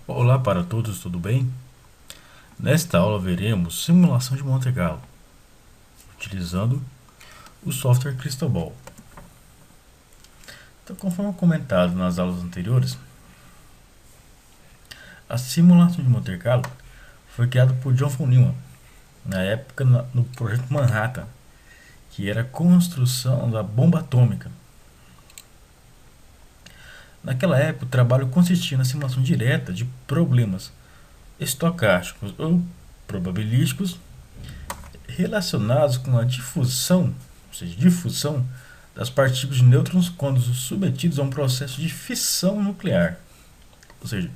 Olá para todos, tudo bem? Nesta aula veremos simulação de Monte Carlo, utilizando o software Crystal Ball. Então, conforme comentado nas aulas anteriores, a simulação de Monte Carlo foi criada por John von Neumann, na época no projeto Manhattan, que era a construção da bomba atômica. Naquela época, o trabalho consistia na simulação direta de problemas estocásticos ou probabilísticos relacionados com a difusão, ou seja, difusão das partículas de nêutrons quando submetidos a um processo de fissão nuclear, ou seja,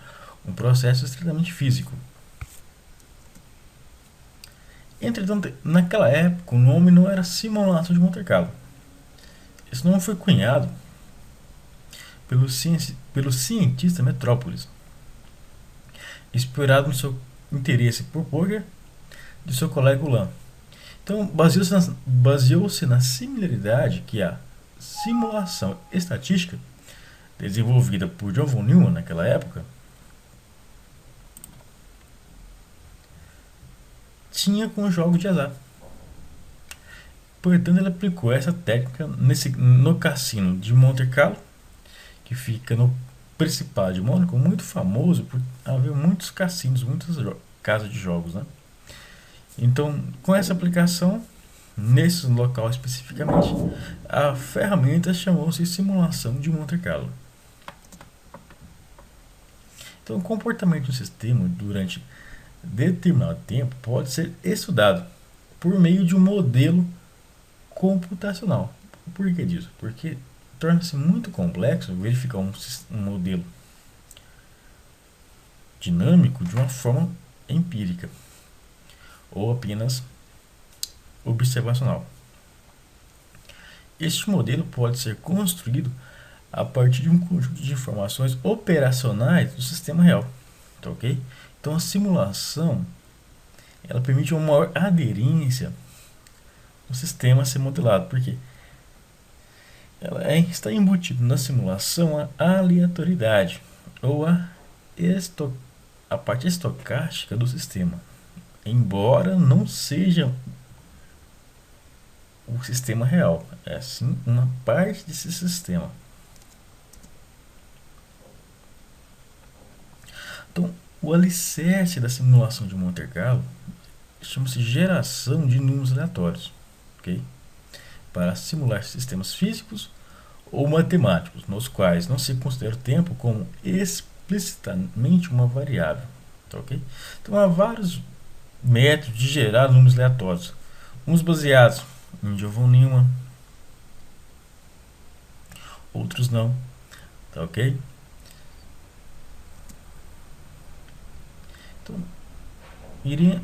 um processo estritamente físico. Entretanto, naquela época, o nome não era simulação de Monte Carlo. Esse nome foi cunhado pelo cientista Metrópolis, inspirado no seu interesse por poker de seu colega Ulam. Então, baseou-se na similaridade que a simulação estatística, desenvolvida por John von Neumann naquela época, tinha com o jogo de azar. Portanto, ele aplicou essa técnica no cassino de Monte Carlo, que fica no Principado de Mônaco, muito famoso por haver muitos cassinos, muitas casas de jogos, né? Então, com essa aplicação, nesse local especificamente, a ferramenta chamou-se simulação de Monte Carlo. Então, o comportamento do sistema durante determinado tempo pode ser estudado por meio de um modelo computacional. Por que disso? Porque torna-se muito complexo verificar um modelo dinâmico de uma forma empírica ou apenas observacional. Este modelo pode ser construído a partir de um conjunto de informações operacionais do sistema real, tá ok? Então a simulação ela permite uma maior aderência no sistema a ser modelado, porque está embutido na simulação a aleatoriedade ou a parte estocástica do sistema, embora não seja o sistema real, é sim uma parte desse sistema. Então, o alicerce da simulação de Monte Carlo chama-se geração de números aleatórios, ok? Para simular sistemas físicos ou matemáticos, nos quais não se considera o tempo como explicitamente uma variável, tá ok? Então, há vários métodos de gerar números aleatórios, uns baseados em John von Neumann, outros não, tá ok? Então,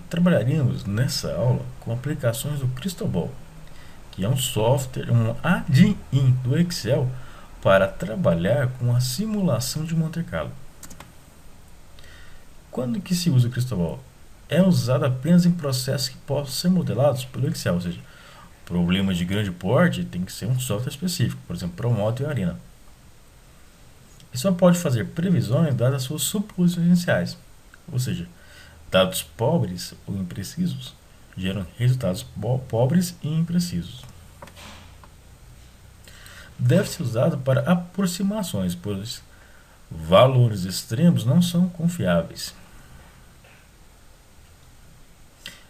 trabalharíamos nessa aula com aplicações do Crystal Ball, que é um software, um add-in do Excel para trabalhar com a simulação de Monte Carlo. Quando que se usa o Crystal Ball? É usado apenas em processos que possam ser modelados pelo Excel, ou seja, problemas de grande porte tem que ser um software específico, por exemplo, Promote e Arena. E só pode fazer previsões dadas as suas suposições iniciais, ou seja, dados pobres ou imprecisos geram resultados pobres e imprecisos. Deve ser usado para aproximações, pois valores extremos não são confiáveis.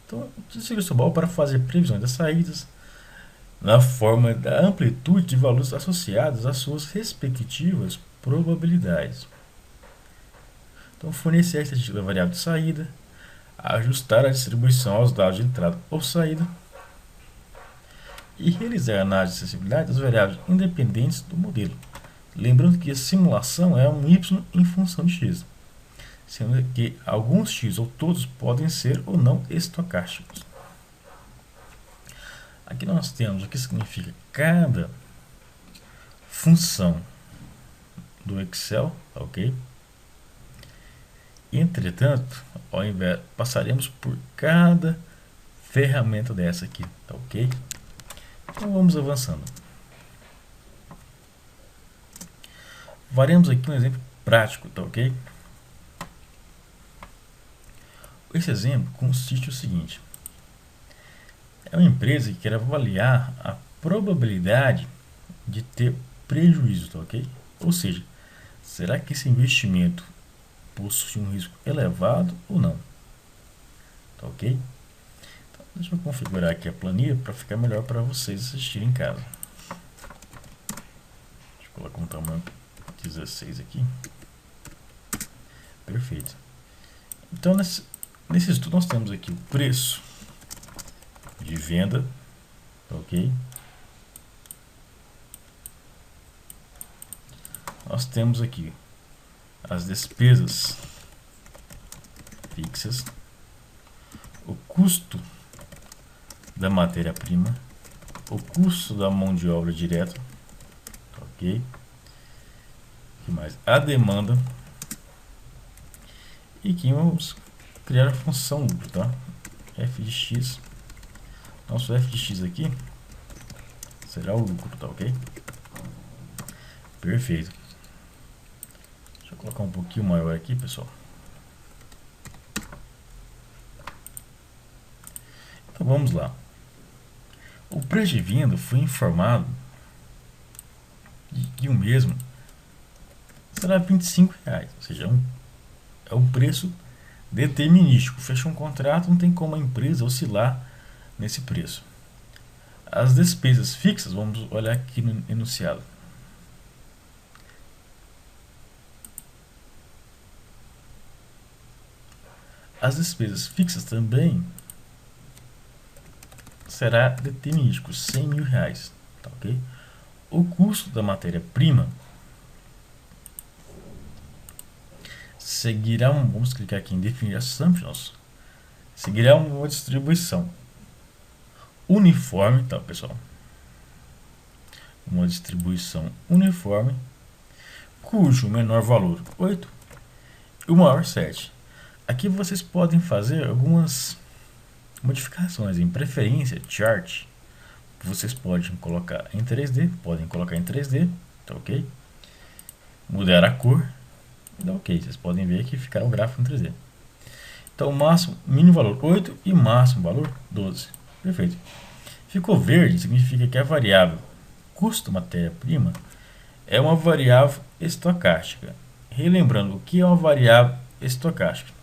Então, utiliza o Ball para fazer previsões das saídas na forma da amplitude de valores associados às suas respectivas probabilidades. Então, fornecer a estatística da variável de saída, ajustar a distribuição aos dados de entrada ou saída e realizar a análise de acessibilidade das variáveis independentes do modelo. Lembrando que a simulação é um y em função de x, sendo que alguns x ou todos podem ser ou não estocásticos. Aqui nós temos o que significa cada função do Excel, ok? Entretanto, ao invés, passaremos por cada ferramenta dessa aqui, tá ok? Então vamos avançando. Faremos aqui um exemplo prático, tá ok? Esse exemplo consiste no seguinte: é uma empresa que quer avaliar a probabilidade de ter prejuízo, tá ok? Ou seja, será que esse investimento possui um risco elevado ou não? Tá ok? Então, deixa eu configurar aqui a planilha para ficar melhor para vocês assistirem em casa. Deixa eu colocar um tamanho 16 aqui. Perfeito. Então, nesse estudo nós temos aqui o preço de venda, tá ok? Nós temos aqui as despesas fixas, o custo da matéria-prima, o custo da mão de obra direta, tá ok? O que mais? A demanda. E aqui vamos criar a função lucro, tá? F de x. Nosso f de x aqui será o lucro, tá ok? Perfeito. Deixa eu colocar um pouquinho maior aqui, pessoal. Então vamos lá. O preço de venda foi informado de que o mesmo será R$25, ou seja, é um preço determinístico. Fecha um contrato, não tem como a empresa oscilar nesse preço. As despesas fixas, vamos olhar aqui no enunciado. As despesas fixas também será determinístico, R$100.000, tá ok? O custo da matéria-prima seguirá vamos clicar aqui em definir assumptions, seguirá uma distribuição uniforme, tá, pessoal? Uma distribuição uniforme, cujo menor valor 8 e o maior 7. Aqui vocês podem fazer algumas modificações em preferência, chart. Vocês podem colocar em 3D, tá ok? Mudar a cor, dá ok. Vocês podem ver que ficará o gráfico em 3D. Então, máximo, mínimo valor 8 e máximo valor 12. Perfeito. Ficou verde, significa que a variável custo matéria-prima é uma variável estocástica. Relembrando, o que é uma variável estocástica?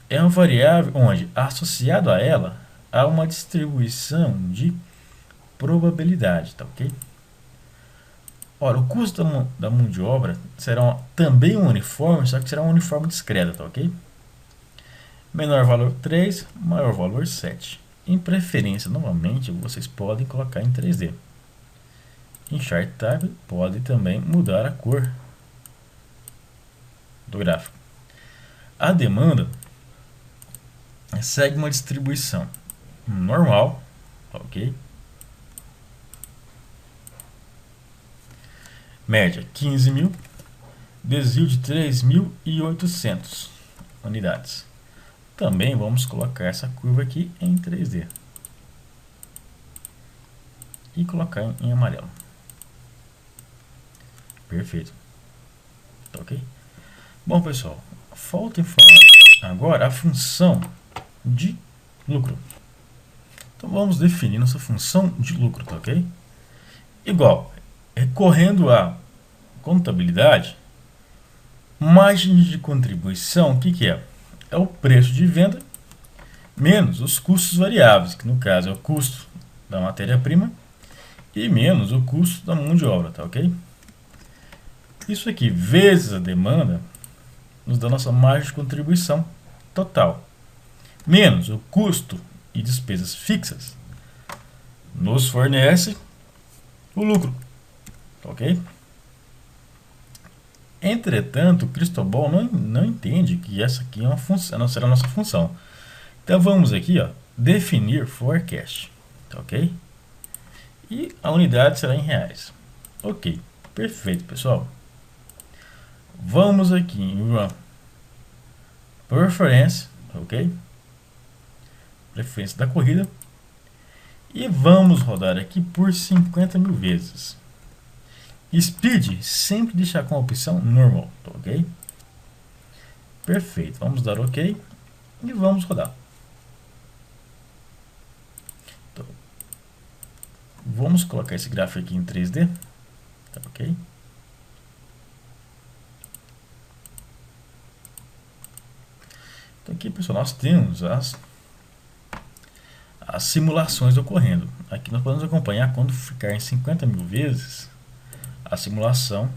É uma variável onde, associado a ela, há uma distribuição de probabilidade, tá ok? Ora, o custo da mão de obra será também um uniforme, só que será um uniforme discreto, tá ok? Menor valor 3, maior valor 7. Em preferência, novamente, vocês podem colocar em 3D. Em Chart Type, pode também mudar a cor do gráfico. A demanda segue uma distribuição normal, ok? Média 15.000, desvio de 3.800 unidades. Também vamos colocar essa curva aqui em 3D e colocar em amarelo. Perfeito. Tá ok? Bom, pessoal, falta informar agora a função de lucro. Então vamos definir nossa função de lucro, tá ok? Igual, recorrendo à contabilidade, margem de contribuição, o que é? É o preço de venda menos os custos variáveis, que no caso é o custo da matéria-prima e menos o custo da mão de obra, tá ok? Isso aqui vezes a demanda nos dá nossa margem de contribuição total, menos o custo e despesas fixas, nos fornece o lucro, tá ok? Entretanto, o Cristóbal não entende que essa aqui é uma função, não será a nossa função. Então vamos aqui, ó, definir forecast, tá ok? E a unidade será em reais. Ok, perfeito, pessoal. Vamos aqui em Run. preferência, ok? Preferência da corrida. E vamos rodar aqui por 50 mil vezes. Speed, sempre deixar com a opção normal, ok? Perfeito, vamos dar ok e vamos rodar. Então, vamos colocar esse gráfico aqui em 3D, tá, ok? Então aqui, pessoal, nós temos as simulações ocorrendo. Aqui nós podemos acompanhar quando ficar em 50 mil vezes, a simulação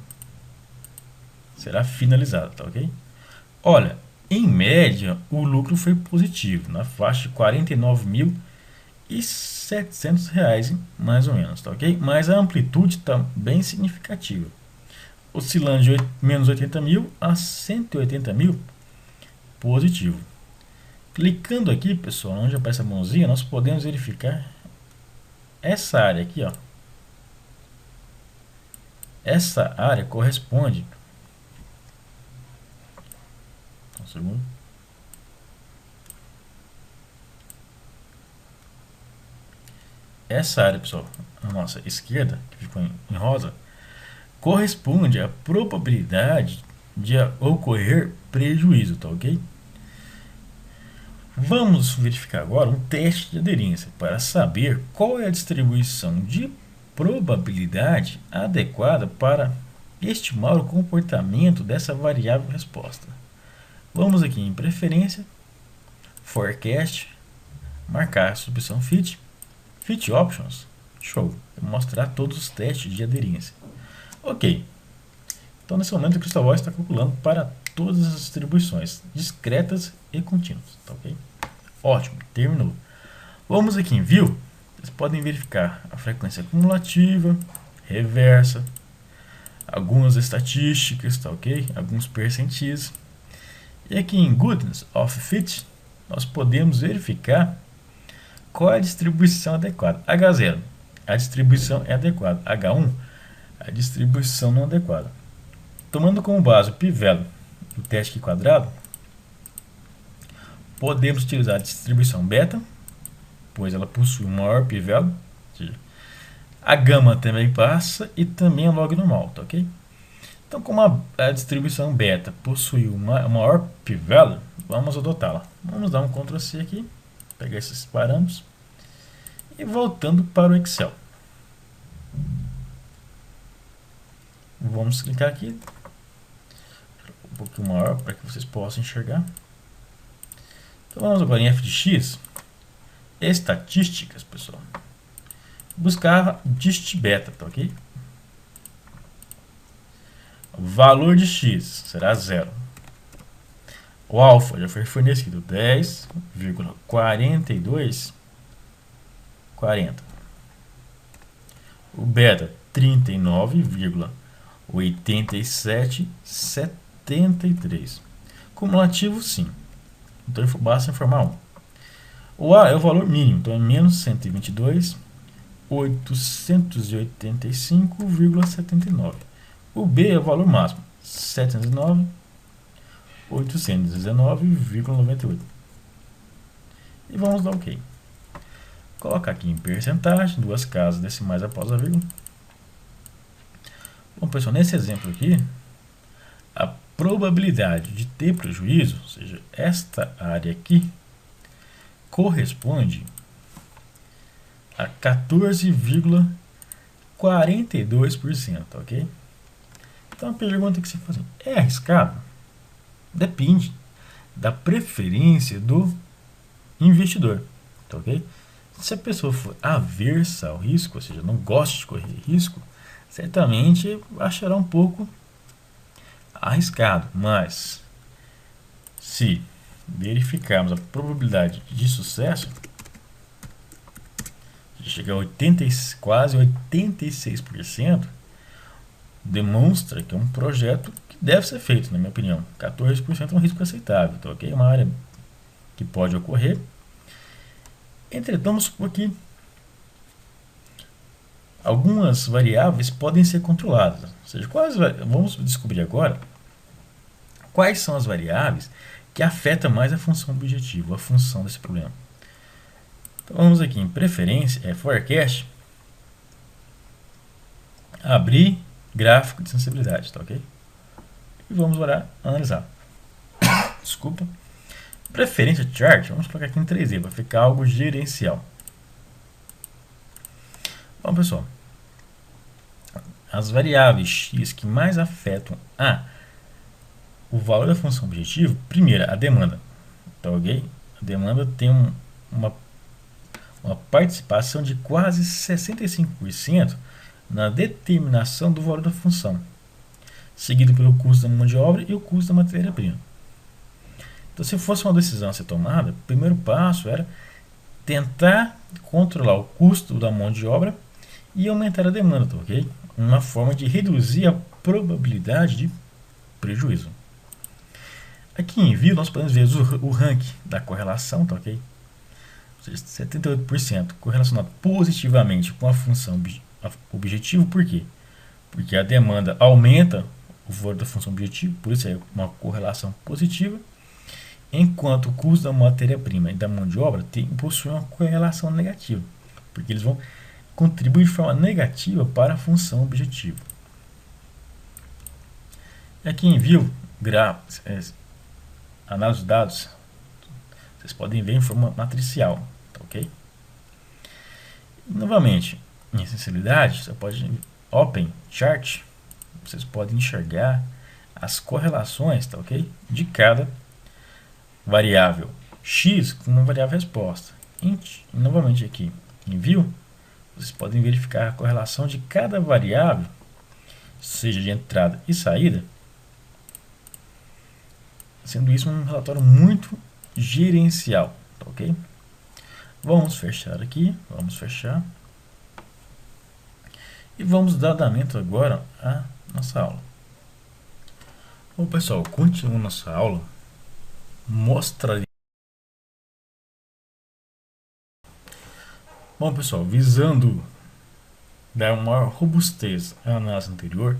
será finalizada, tá, ok? Olha, em média, o lucro foi positivo, na faixa de R$49.700, mais ou menos, tá, ok? Mas a amplitude está bem significativa, oscilando de menos 80 mil a 180 mil positivo. Clicando aqui, pessoal, onde aparece a mãozinha, nós podemos verificar essa área aqui, ó. Essa área corresponde... Um segundo. Essa área, pessoal, a nossa esquerda, que ficou em rosa, corresponde à probabilidade de ocorrer prejuízo, tá, ok? Vamos verificar agora um teste de aderência para saber qual é a distribuição de probabilidade adequada para estimar o comportamento dessa variável resposta. Vamos aqui em preferência, forecast, marcar a opção fit options, show, vou mostrar todos os testes de aderência. Ok, então nesse momento o Crystal Ball está calculando para todas as distribuições discretas e contínuas, tá, ok? Ótimo, terminou. Vamos aqui em View, vocês podem verificar a frequência cumulativa, reversa, algumas estatísticas, tá, ok? Alguns percentis. E aqui em Goodness of Fit, nós podemos verificar qual é a distribuição adequada. H0, a distribuição é adequada. H1, a distribuição não adequada. Tomando como base o p-value do teste aqui quadrado, podemos utilizar a distribuição beta, pois ela possui um maior p-value. A gama também passa e também a log normal, tá, ok? Então, como a distribuição beta possui uma maior p-value, vamos adotá-la. Vamos dar um Ctrl C aqui, pegar esses parâmetros e voltando para o Excel. Vamos clicar aqui, um pouquinho maior para que vocês possam enxergar. Então vamos agora em f de x, estatísticas, pessoal. Buscar dist beta, tá, ok? O valor de x será 0. O alfa já foi fornecido 10,4240. O beta 39,8773. Cumulativo sim. Então basta informar 1. O A é o valor mínimo, então é menos 122.885,79. O B é o valor máximo, 709.819,98. E vamos dar OK. Colocar aqui em percentagem, duas casas decimais após a vírgula. Bom, pessoal, nesse exemplo aqui, a probabilidade de ter prejuízo, ou seja, esta área aqui, corresponde a 14,42%, ok? Então a pergunta que você faz é arriscado? Depende da preferência do investidor, tá, ok? Se a pessoa for aversa ao risco, ou seja, não gosta de correr risco, certamente achará um pouco arriscado, mas se verificarmos a probabilidade de sucesso, de chegar a quase 86%, demonstra que é um projeto que deve ser feito, na minha opinião. 14% é um risco aceitável, então, ok? É uma área que pode ocorrer. Entretanto, vamos supor que algumas variáveis podem ser controladas. Ou seja, vamos descobrir agora quais são as variáveis que afeta mais a função objetivo, a função desse problema. Então vamos aqui em preferência, forecast, abrir gráfico de sensibilidade, tá ok? E vamos analisar. Desculpa. Preferência chart, vamos colocar aqui em 3D, vai ficar algo gerencial. Bom, pessoal, as variáveis x que mais afetam o valor da função objetivo, primeiro, a demanda. Tá ok? A demanda tem uma participação de quase 65% na determinação do valor da função, seguido pelo custo da mão de obra e o custo da matéria-prima. Então, se fosse uma decisão a ser tomada, o primeiro passo era tentar controlar o custo da mão de obra e aumentar a demanda, tá ok? Uma forma de reduzir a probabilidade de prejuízo. Aqui em view nós podemos ver o ranking da correlação, tá ok? Ou seja, 78% correlacionado positivamente com a função objetivo. Por quê? Porque a demanda aumenta o valor da função objetivo, por isso é uma correlação positiva, enquanto o custo da matéria-prima e da mão de obra possuem uma correlação negativa, porque eles vão contribuir de forma negativa para a função objetivo. Aqui em view, análise de dados, vocês podem ver em forma matricial, tá ok? E, novamente, em sensibilidade, você pode Open Chart, vocês podem enxergar as correlações, tá ok? De cada variável x com uma variável resposta. E, novamente aqui em View, vocês podem verificar a correlação de cada variável, seja de entrada e saída, sendo isso um relatório muito gerencial, tá ok? Vamos fechar aqui, vamos fechar. E vamos dar andamento agora à nossa aula. Bom, pessoal, continuando nossa aula, mostrarei. Bom, pessoal, visando dar maior robustez à análise anterior,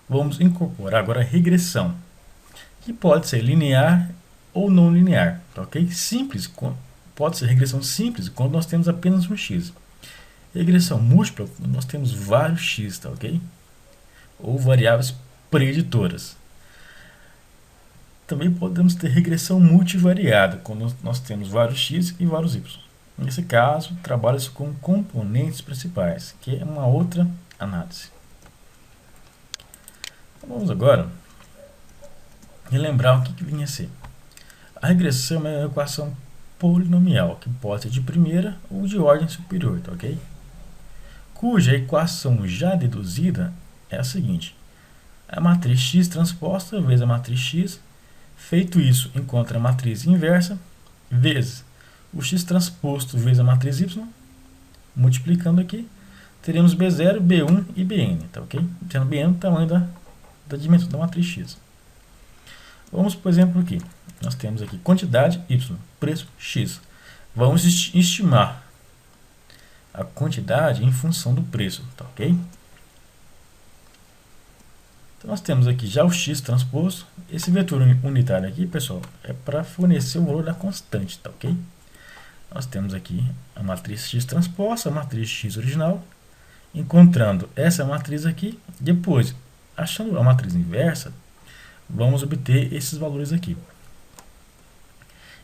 vamos incorporar agora a regressão, que pode ser linear ou não linear, tá ok? Simples, pode ser regressão simples quando nós temos apenas um x. Regressão múltipla, nós temos vários x, tá ok? Ou variáveis preditoras. Também podemos ter regressão multivariada, quando nós temos vários x e vários y. Nesse caso, trabalha-se com componentes principais, que é uma outra análise. Então, vamos agora relembrar o que vinha a ser. A regressão é uma equação polinomial, que pode ser de primeira ou de ordem superior, tá ok? Cuja equação já deduzida é a seguinte: a matriz x transposta vezes a matriz x, feito isso, encontra a matriz inversa, vezes o x transposto vezes a matriz y, multiplicando aqui, teremos B0, B1 e Bn, tá ok? Tendo Bn o tamanho da dimensão da matriz x. Vamos, por exemplo, aqui. Nós temos aqui quantidade y, preço x. Vamos estimar a quantidade em função do preço, tá ok? Então, nós temos aqui já o x transposto. Esse vetor unitário aqui, pessoal, é para fornecer o valor da constante, tá ok? Nós temos aqui a matriz x transposta, a matriz x original, encontrando essa matriz aqui. Depois, achando a matriz inversa, vamos obter esses valores aqui.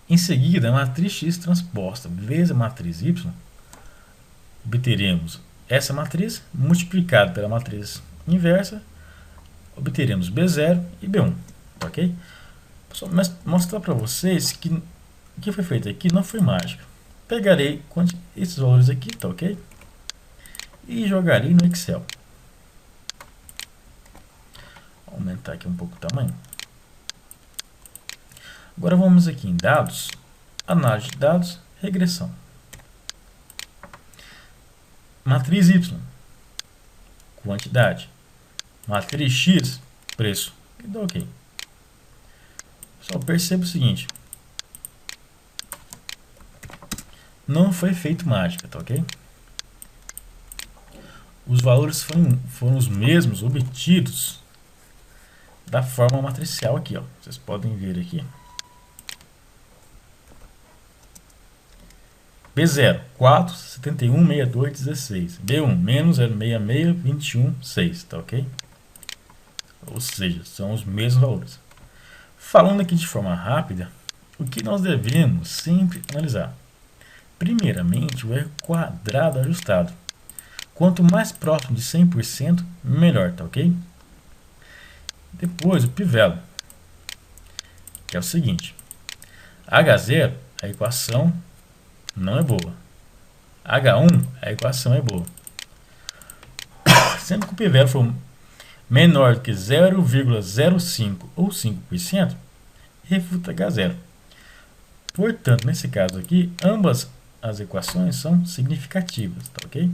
Em seguida, a matriz x transposta vezes a matriz y, obteremos essa matriz multiplicada pela matriz inversa, obteremos B0 e B1, ok? Mas mostrar para vocês que o que foi feito aqui não foi mágico. Pegarei esses valores aqui, tá ok? E jogarei no Excel. Vou aumentar aqui um pouco o tamanho. Agora vamos aqui em dados, análise de dados, regressão. Matriz y, quantidade. Matriz x, preço. E dá ok. Só perceba o seguinte: não foi feito mágica, tá ok? Os valores foram os mesmos obtidos da forma matricial aqui, ó. Vocês podem ver aqui. B0, 4, 71, 62, 16. B1, menos 066, 21, 6, tá ok? Ou seja, são os mesmos valores. Falando aqui de forma rápida, o que nós devemos sempre analisar? Primeiramente, o R quadrado ajustado. Quanto mais próximo de 100%, melhor, tá ok? Depois, o pivelo, que é o seguinte. H0, a equação não é boa. H1, a equação é boa. Sempre que o pivelo for menor do que 0,05 ou 5%, refuta H0. Portanto, nesse caso aqui, ambas as equações são significativas, tá ok?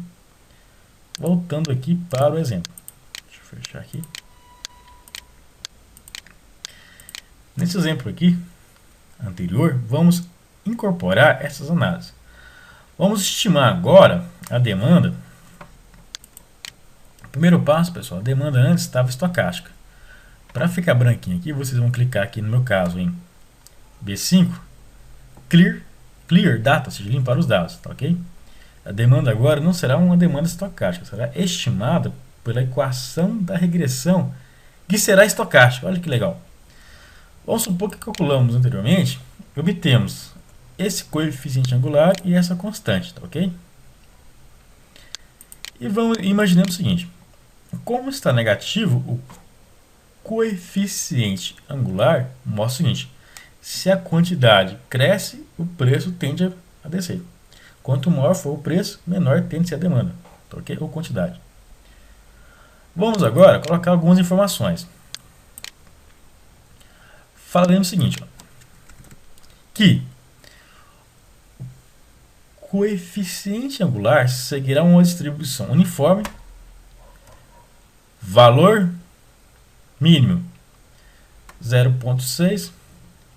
Voltando aqui para o exemplo. Deixa eu fechar aqui. Nesse exemplo aqui, anterior, vamos incorporar essas análises. Vamos estimar agora a demanda. Primeiro passo, pessoal, a demanda antes estava estocástica. Para ficar branquinho aqui, vocês vão clicar aqui, no meu caso, em B5, Clear Data, ou seja, limpar os dados, tá ok? A demanda agora não será uma demanda estocástica, será estimada pela equação da regressão, que será estocástica. Olha que legal. Vamos supor que calculamos anteriormente, obtemos esse coeficiente angular e essa constante, tá ok? E imaginemos o seguinte, como está negativo, o coeficiente angular mostra o seguinte, se a quantidade cresce, o preço tende a descer. Quanto maior for o preço, menor tende a ser a demanda, tá ok? Ou quantidade. Vamos agora colocar algumas informações. Falaremos o seguinte, ó, que o coeficiente angular seguirá uma distribuição uniforme, valor mínimo 0,6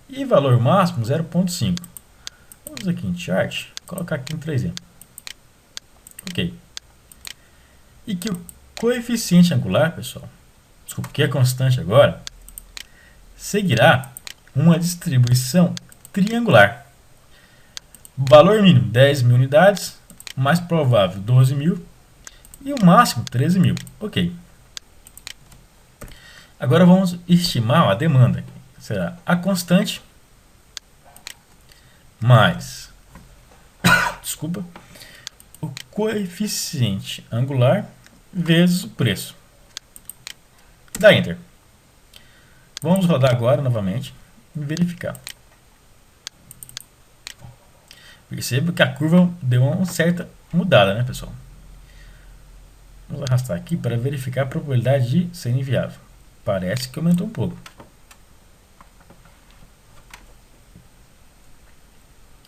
e valor máximo 0,5. Vamos aqui em chart, colocar aqui em 3D. Ok. E que o coeficiente angular, pessoal, desculpa, que é constante agora, seguirá uma distribuição triangular. Valor mínimo 10.000 unidades, mais provável 12.000 e o máximo 13.000. Ok. Agora vamos estimar a demanda. Será a constante mais desculpa, o coeficiente angular vezes o preço. Dá Enter. Vamos rodar agora novamente e verificar. Perceba que a curva deu uma certa mudada, né, pessoal? Vamos arrastar aqui para verificar a probabilidade de ser inviável. Parece que aumentou um pouco.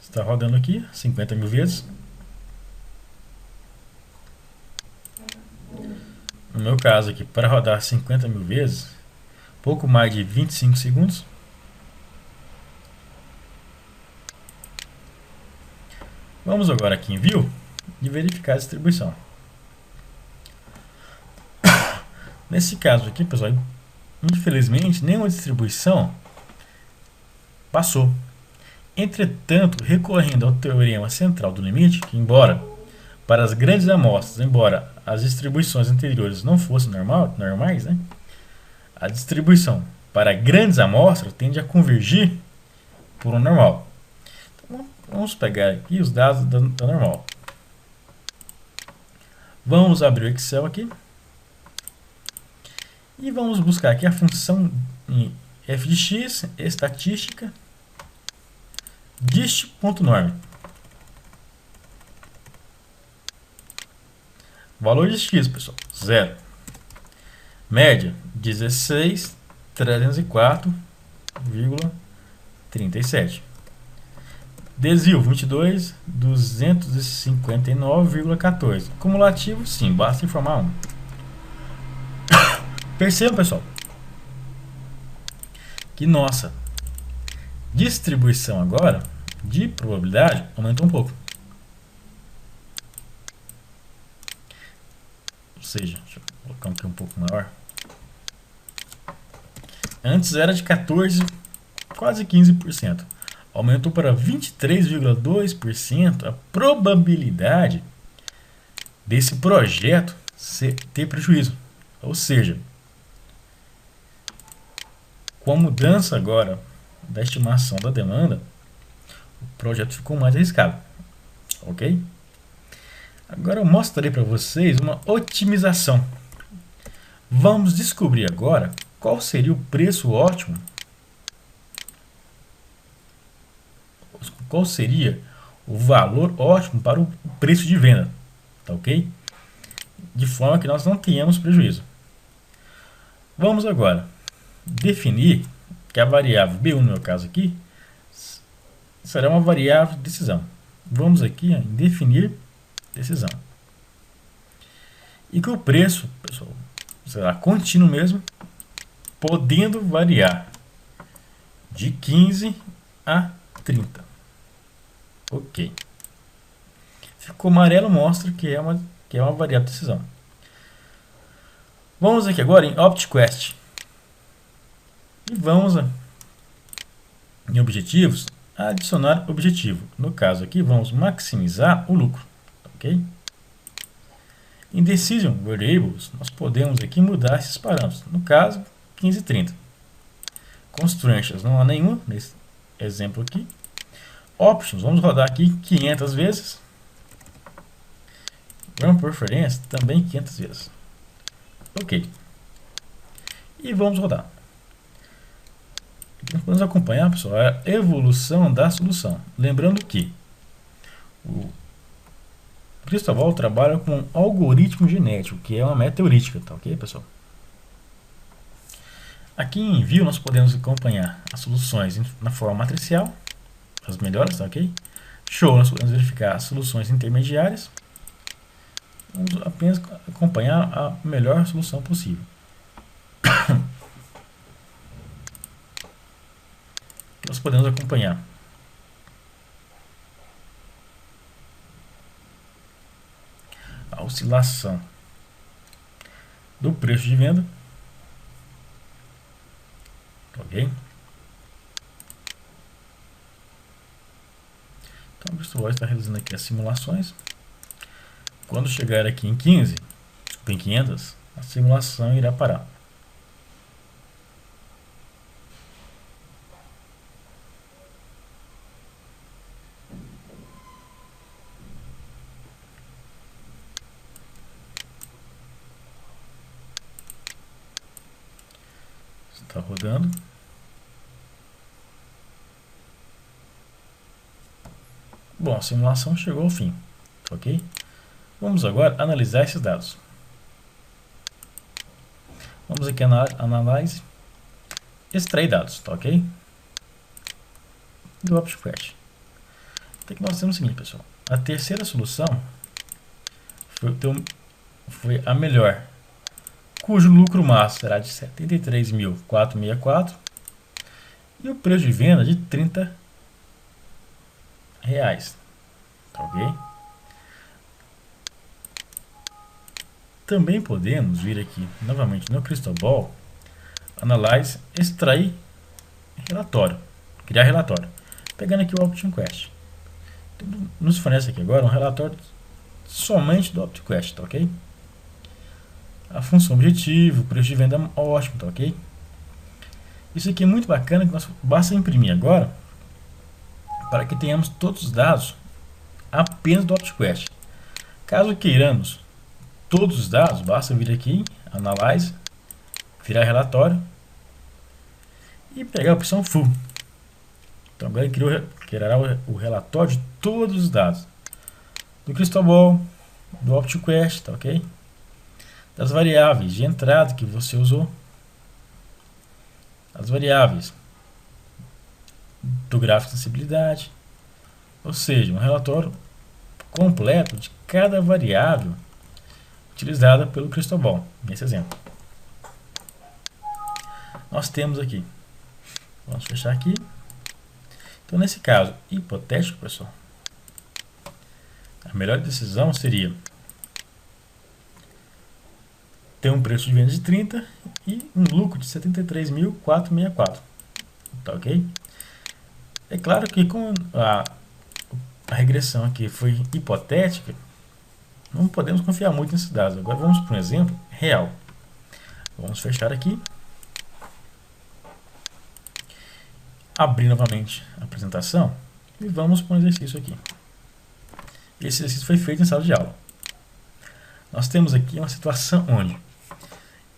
Está rodando aqui 50.000 vezes. No meu caso aqui, para rodar 50.000 vezes, pouco mais de 25 segundos. Vamos agora aqui em View e verificar a distribuição. Nesse caso aqui, pessoal, infelizmente nenhuma distribuição passou. Entretanto, recorrendo ao teorema central do limite, que embora para as grandes amostras, embora as distribuições anteriores não fossem normais, né, a distribuição para grandes amostras tende a convergir por um normal. Então, vamos pegar aqui os dados da normal. Vamos abrir o Excel aqui. E vamos buscar aqui a função em f de x, estatística, dist.norm. Valor de x, pessoal, 0. Média, 16.304,37. Desvio, 22.259,14. Cumulativo, sim, basta informar 1. Percebam, pessoal, que nossa distribuição agora de probabilidade aumentou um pouco. Ou seja, deixa eu colocar aqui um pouco maior. Antes era de 14, quase 15%. aumentou para 23,2% a probabilidade desse projeto ter prejuízo. Ou seja, com a mudança agora da estimação da demanda, o projeto ficou mais arriscado. Ok? Agora eu mostrarei para vocês uma otimização. Vamos descobrir agora qual seria o preço ótimo. Qual seria o valor ótimo para o preço de venda. Tá ok? De forma que nós não tenhamos prejuízo. Vamos agora definir que a variável B1, no meu caso aqui, será uma variável de decisão. Vamos aqui em definir decisão. E que o preço, pessoal, será contínuo mesmo, podendo variar de 15 a 30. Ok. Ficou amarelo, mostra que é uma variável de decisão. Vamos aqui agora em OptQuest. E vamos em objetivos, adicionar objetivo. No caso aqui, vamos maximizar o lucro. Ok? Em Decision Variables, nós podemos aqui mudar esses parâmetros. No caso, 15 e 30. Constraints, não há nenhum nesse exemplo aqui. Options, vamos rodar aqui 500 vezes. Run Preference, também 500 vezes. Ok. E vamos rodar. Aqui nós podemos acompanhar, pessoal, a evolução da solução. Lembrando que o Cristóbal trabalha com um algoritmo genético, que é uma meta heurística, tá ok, pessoal? Aqui em View nós podemos acompanhar as soluções na forma matricial, as melhores, tá ok? Show, nós podemos verificar as soluções intermediárias. Vamos apenas acompanhar a melhor solução possível. Nós podemos acompanhar a oscilação do preço de venda. Ok? Então, o Bristol está realizando aqui as simulações. Quando chegar aqui em 15, em 500, a simulação irá parar. Está rodando. Bom, a simulação chegou ao fim. Ok? Vamos agora analisar esses dados. Vamos aqui na análise, extrair dados, tá ok? Do OptQuest. Então aqui nós temos o seguinte, pessoal. A terceira solução foi a melhor, cujo lucro máximo será de R$ 73.464 e o preço de venda de R$ 30. Tá ok? Também podemos vir aqui novamente no Cristóbal, Analyze, extrair relatório, criar relatório. Pegando aqui o OptQuest. Nos fornece aqui agora um relatório somente do OptQuest, tá ok? A função objetivo, o preço de venda é ótimo, tá ok? Isso aqui é muito bacana, que nós basta imprimir agora para que tenhamos todos os dados apenas do OptQuest. Caso queiramos todos os dados, basta vir aqui, Analyze, virar relatório e pegar a opção Full. Então agora ele criará o relatório de todos os dados do Cristóbal, do OptQuest, tá ok? Das variáveis de entrada que você usou, as variáveis do gráfico de sensibilidade, ou seja, um relatório completo de cada variável utilizada pelo Cristóbal, nesse exemplo. Nós temos aqui, vamos fechar aqui. Então, nesse caso hipotético, pessoal, a melhor decisão seria ter um preço de venda de 30 e um lucro de 73.464. Tá ok? É claro que com a regressão aqui foi hipotética, não podemos confiar muito nesses dados. Agora vamos para um exemplo real. Vamos fechar aqui. Abrir novamente a apresentação e vamos para um exercício aqui. Esse exercício foi feito em sala de aula. Nós temos aqui uma situação onde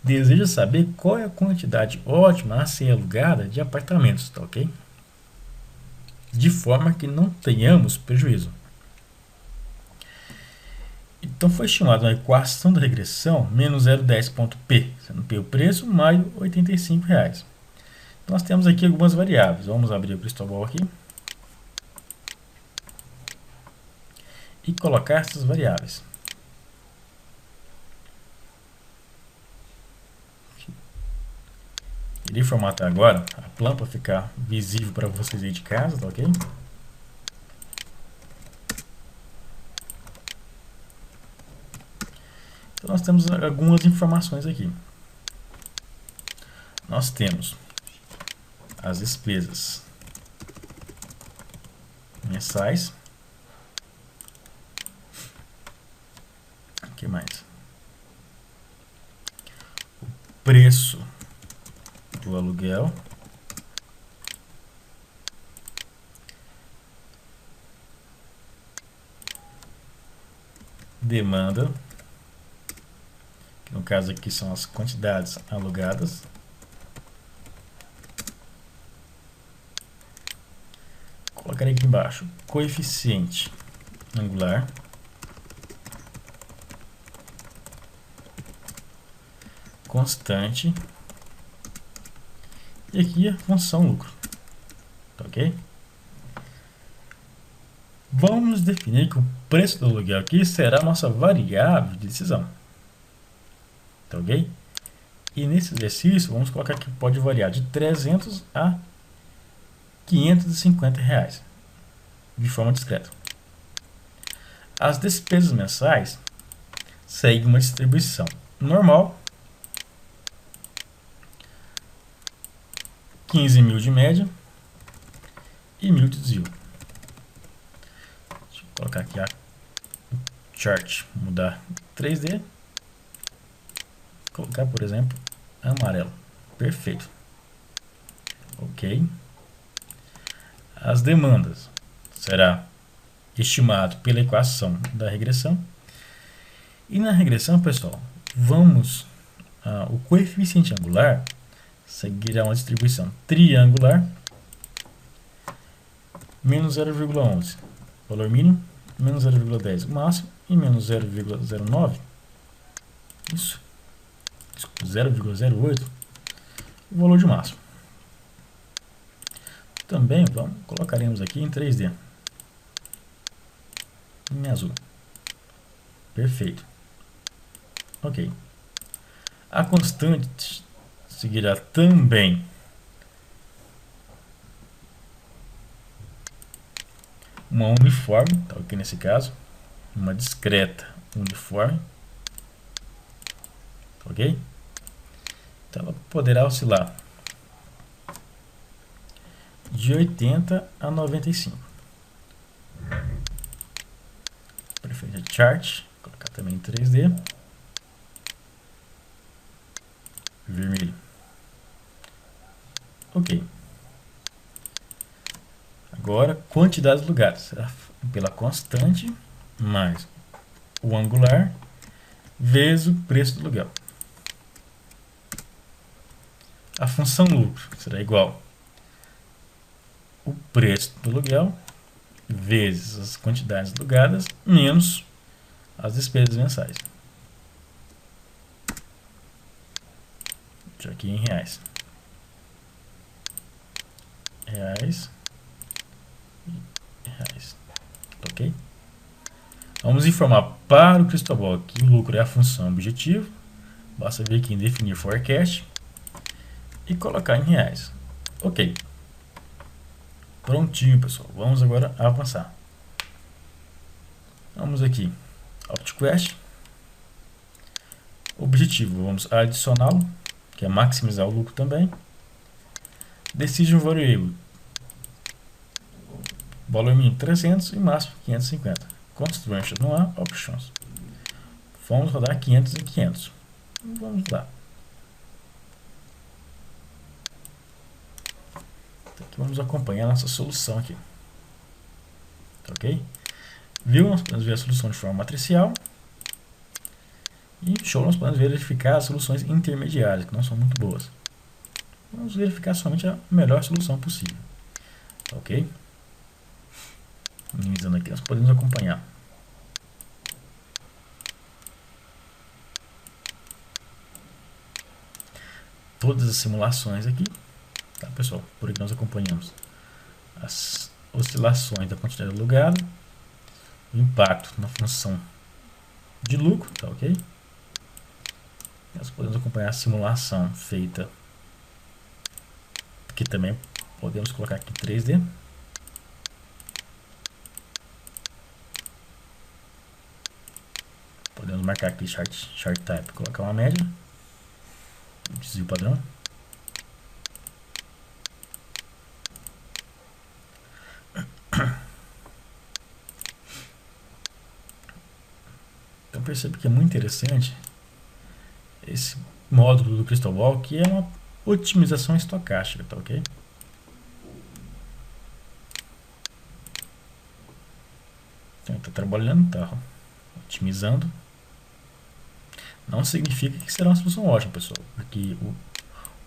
deseja saber qual é a quantidade ótima a ser alugada de apartamentos, tá ok? De forma que não tenhamos prejuízo. Então foi estimada uma equação da regressão menos 0,10.p, sendo P o preço, mais R$ 85. Nós temos aqui algumas variáveis. Vamos abrir o Cristobal aqui e colocar essas variáveis. Irei formatar agora a planta para ficar visível para vocês aí de casa, tá ok? Então nós temos algumas informações aqui. Nós temos as despesas mensais. O que mais? O preço do aluguel. Demanda, que no caso aqui são as quantidades alugadas. Colocarei aqui embaixo coeficiente angular, constante, e aqui a função lucro, tá ok? Vamos definir que o preço do aluguel aqui será a nossa variável de decisão, tá ok? E nesse exercício vamos colocar que pode variar de 300 a 550 reais, de forma discreta. As despesas mensais seguem uma distribuição normal, 15 mil de média e 1.000 de desvio. Deixa eu colocar aqui a chart, mudar 3D, colocar, por exemplo, amarelo. Perfeito. Ok. As demandas será estimado pela equação da regressão. E na regressão, pessoal, o coeficiente angular seguirá uma distribuição triangular, menos 0,11 valor mínimo, menos 0,10 máximo e menos 0,09 isso, 0,08 o valor de máximo. Também colocaremos aqui em 3D, em azul. Perfeito. Ok. A constante seguirá também uma uniforme, tá ok, nesse caso, uma discreta uniforme, tá ok? Então ela poderá oscilar de 80 a 95. Perfeito. Chart, vou colocar também em 3D, vermelho. Ok. Agora, quantidades lugares será pela constante mais o angular vezes o preço do aluguel. A função lucro será igual o preço do aluguel vezes as quantidades alugadas menos as despesas mensais. Deixa aqui em reais. Reais. Ok? Vamos informar para o Cristobal que o lucro é a função objetivo. Basta vir aqui em definir forecast e colocar em reais. Ok. Prontinho, pessoal. Vamos agora avançar. Vamos aqui. OptQuest. Objetivo. Vamos adicioná-lo, que é maximizar o lucro também. Decision Variable. valor mínimo 300 e máximo 550. Constraints no ar, options. Vamos rodar 500 e 500. Vamos lá. Aqui vamos acompanhar a nossa solução aqui. Tá, ok? Viu? Nós podemos ver a solução de forma matricial. E show, nós podemos verificar as soluções intermediárias, que não são muito boas. Vamos verificar somente a melhor solução possível. Tá, ok? Minimizando aqui, nós podemos acompanhar. Todas as simulações aqui. Tá, pessoal? Por aqui nós acompanhamos as oscilações da quantidade alugada, o impacto na função de lucro, tá, ok? Nós podemos acompanhar a simulação feita, que também podemos colocar aqui em 3D. Podemos marcar aqui chart type, colocar uma média, desvio padrão. Então percebe que é muito interessante esse módulo do Crystal Ball, que é uma otimização estocástica, tá, ok? Então está trabalhando, está otimizando. Não significa que será uma solução ótima, pessoal, porque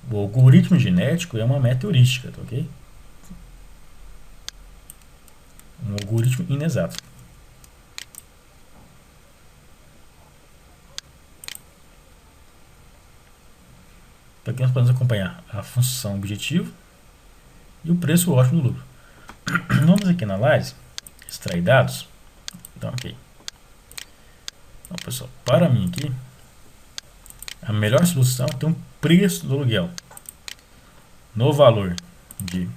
o algoritmo genético é uma meta heurística, tá, ok? Um algoritmo inexato. Então aqui nós podemos acompanhar a função objetivo e o preço ótimo do lucro. Vamos aqui na análise, extrair dados. Então, ok. Então, pessoal, para mim aqui, a melhor solução é ter um preço do aluguel no valor de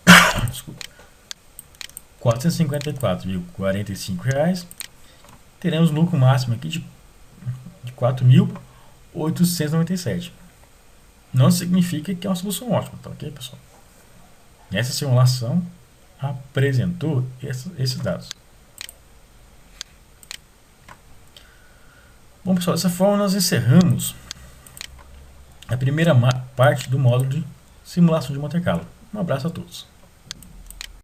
R$ 454,45. Teremos lucro máximo aqui de R$ 4.897. Não significa que é uma solução ótima, tá, ok, pessoal? Essa simulação apresentou esses dados. Bom, pessoal, dessa forma nós encerramos a primeira parte do módulo de simulação de Monte Carlo. Um abraço a todos.